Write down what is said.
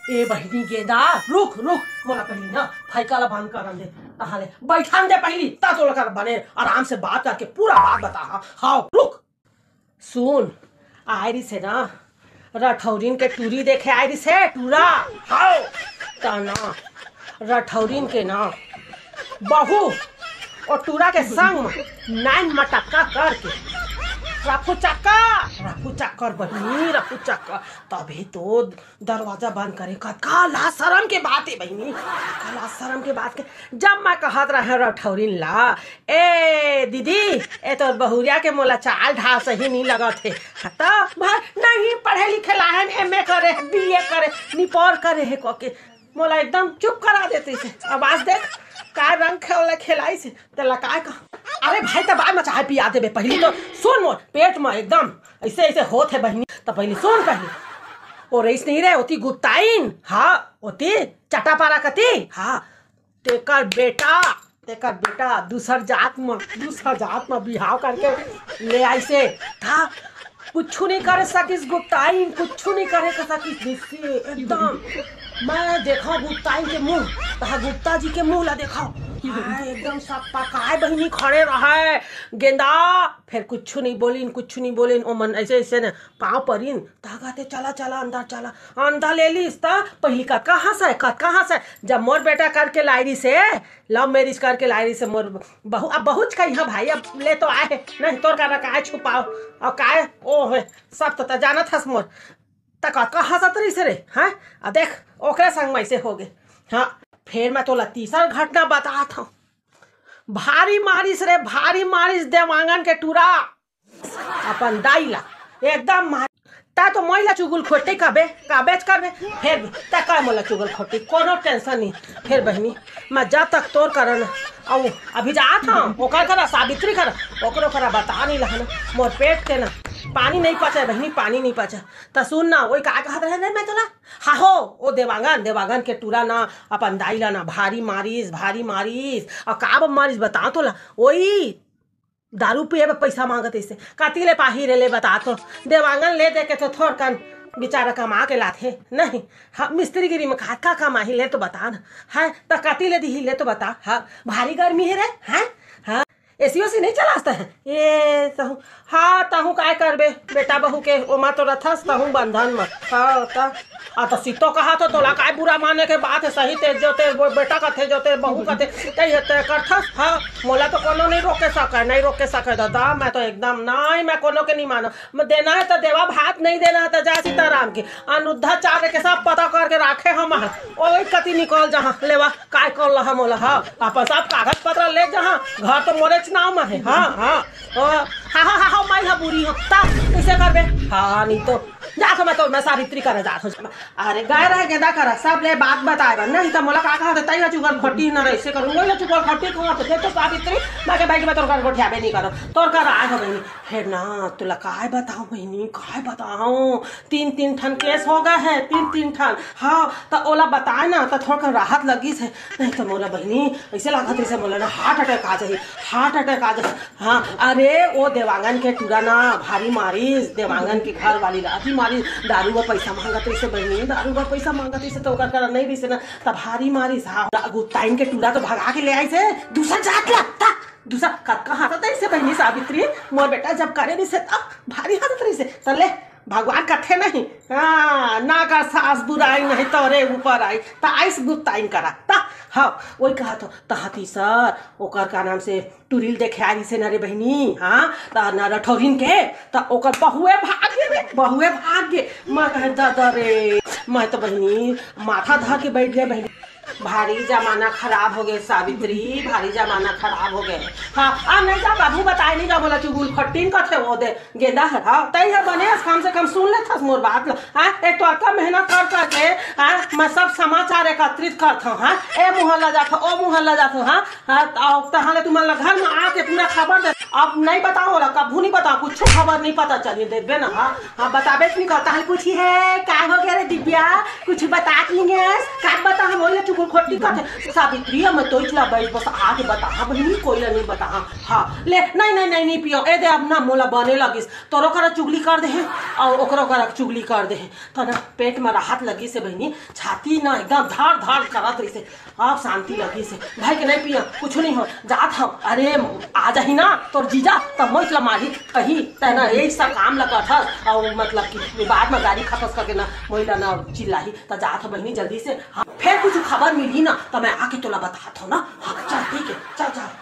ए बहनी गेंदा रुक रुक मोला पहली ना फैकाला बंद कर दे ताहले बैठान दे पहली ता तो लगा बने आराम से बात करके पूरा बात बता। हाँ रुक सुन आयरी से ना रठौरीन के टूरी देखे आयरी से टूरा। हाँ तना रठौरीन के ना बहू और टूरा के संग नाइन मटक्का करके रफू चक्कर बहनी रफू चक्कर तभी तो दरवाजा बंद करे का लाज शर्म के बात है बहनी लाज शर्म के बात के। जब मैं कहत रहे रठौरीन ला ए दीदी ए तो बहुरिया के मोला चाल ढाल सही नहीं लगत है तो भाई नहीं पढ़े लिखे ला है एमए करे बीए करे निपोर करे है को के मोला एकदम चुप करा देती से। आवाज देख का रंग खेला खिलाई से तेला काय का अरे भाई तो बाद में चाय पिया देबे पहली तो सुन मोर पेट में एकदम ऐसे ऐसे होत है बहनी तो पहली सुन पहली और ऐसे नहीं रहे होती गुप्ताइन। हाँ होती चटापारा कती। हाँ तेकर बेटा दूसर जात में बिहाव करके ले आई से था कुछ नहीं करे सकिस गुप्ताइन कुछ नहीं करे सकिस एकदम। मैं देखा गुप्ताइन के मुंह तहा गुप्ता जी के मुंह ला देखा एकदम सब पकाए बहनी खड़े रहे गेंदा फिर कुछ नहीं बोलिन ओ मन ऐसे ऐसे न पाँव परिन ता कहते चला अंदर ले लीस ता पहली कत कहाँ से जब मोर बेटा करके लायरी से लव मैरिज करके लायरी से मोर बहू अब बहुत कही हाँ भाई अब ले तो आए नहीं तोर का काय छुपाओ और काय ओ है सब तो जानत हस मोर तक कहाँ सतरी से रे। हाँ देख ओकरे संग में से हो गए। हाँ फिर मैं तोला तीसरा घटना बता था भारी मारिस देवांगन के टूरा अपन दाईला एकदम मार ता तो महिला चुगल खोटी काबेज करबे फिर ता का मोला चुगल खोटी कोनो टेंशन नहीं। फिर बहनी मैं जब तक तोर करन औ अभी जा था ओकर करा सावित्री करा ओकरो करा बता नहीं लहन मोर पेट के ना पानी नहीं पचा बहनी पानी नहीं पचा तो सुन ना वही का कहत रहे मैं तोला। हाँ हो ओ देवांगन के टूरा ना अपन दाईला ना भारी मारिस और काब मारिस बता तोला वही दारू पिए में पैसा मांगत ऐसे काती ले पाही रे ले बता तो देवांगन ले दे के तो थोड़ कन बेचारा कमा के लाथे नहीं। हाँ मिस्त्री गिरी में का कमाही ले तो बता ना। हाँ तो काती ले दी ले तो बता। हाँ भारी गर्मी है रे। हाँ एसी ओसी नहीं चलाता है ये तहु। हाँ तहु काय करबे बेटा बहू के ओमा तो रथस तहु बंधन में। हाँ तो सीतो कहा तो तोला काय बुरा माने के बात है सही ते जो ते बेटा कथे जो ते बहू कथे ते करथस। हाँ मोला तो कोनो नहीं रोके सके दादा मैं तो एकदम नहीं मैं कोनो के नहीं मानो देना है तो देवा भात नहीं देना है तो जा सीताराम के अनुद्धाचार्य के सब पता करके राखे हम वही कति निकल जहाँ लेवा काय कर रहा मोला। हाँ अपन सब कागज पत्र ले जहाँ घर तो मोरे नाम में है। हाँ मैं बुरी हूँ कैसे करबे। हाँ नहीं तो जा मैं तो मैं सावित्री करे जात हूँ अरे गाय रहे गेंदा करा सब ले बात बताएगा नहीं तो मोला का कहा तैया चुगल खट्टी न रहे से करूँ वही चुगल खट्टी कहाँ तो सावित्री मैं के बैठ में तोर कर गोठियाबे नहीं करो तोर कर आए हो बहनी। फिर ना तुला काय बताऊँ बहनी काय बताऊँ तीन ठन केस हो गए है तीन ठन। हाँ तो ओला बताए ना तो थोड़ा राहत लगी से नहीं तो मोला बहनी ऐसे लागत से मोला ना हार्ट अटैक आ जाए। हाँ अरे वो देवांगन के टूरा ना भारी मारिस देवांगन की घर वाली राती मारिस दारू का पैसा मांगत से बहनी दारू का पैसा मांगत से तो कर नहीं रही से ना तब भारी मारिस। हाँ गुप्ताइन के टूरा तो भगा के ले आई से दूसरा जात लगता दूसरा कक्का हाथ से बहनी सावित्री मोर बेटा जब करे नहीं से तब भारी हाथ रही से चले भगवान कथे नहीं। हाँ ना कर सास बुराई नहीं तोरे ऊपर आई ता आइस गुप्ताइन करा ता। हाँ वही कहा तो तहाती सर ओकर का नाम से टूरिल देखे आई से नरे बहनी। हाँ ता न रठौरीन के ता ओकर बहुए भाग गे मैं कहे दादा रे मैं तो बहनी माथा धा के बैठ गए बहनी भारी जमाना खराब हो गए सावित्री भारी जमाना खराब हो गए। हाँ अब नहीं जा बाबू बताए नहीं जा बोला चुगुल खट्टीन का थे वो दे गेंदा है। हाँ तई है बने कम से कम सुन ले था मोर बात। हाँ एक तो आपका मेहनत कर करके हाँ मैं सब समाचार एकत्रित करता हूँ। हाँ ए मुहल्ला जाता ओ मुहल्ला जाता। हाँ हाँ तहाँ तुम्हारा घर में आके पूरा खबर दे अब नहीं बताओ ला, कभू नहीं बताओ, कुछ खबर नहीं पता चली देबे ना। हाँ हाँ बताबे नहीं करता है। पूछी है का हो गया रे दिव्या, कुछ बता दिए का बता। हम बोले चुगल खोटी कहते सावित्री में तो इचला बैठ बस आके बता। हम नहीं कोई नहीं बता। हाँ ले नहीं नहीं नहीं नहीं पियो ए दे अब ना मोला बने लगिस तोरो करा चुगली कर दे और ओकरो करा चुगली कर दे तो ना पेट में राहत लगी से बहनी, छाती ना एकदम धार धार करत रही से, अब शांति लगी से। भाई के नहीं पिया कुछ नहीं हो जात हम। अरे आ जाही ना तोर जीजा तब मैं मारी कही तना यही सब काम लगा था और मतलब कि बाद में गाड़ी खपस करके ना मोइला ना चिल्लाही तो जात बहनी जल्दी से। हाँ फिर कुछ खबर मिली ना तो मैं आके तोला बताता हूँ ना। हाँ चल ठीक है चल चल।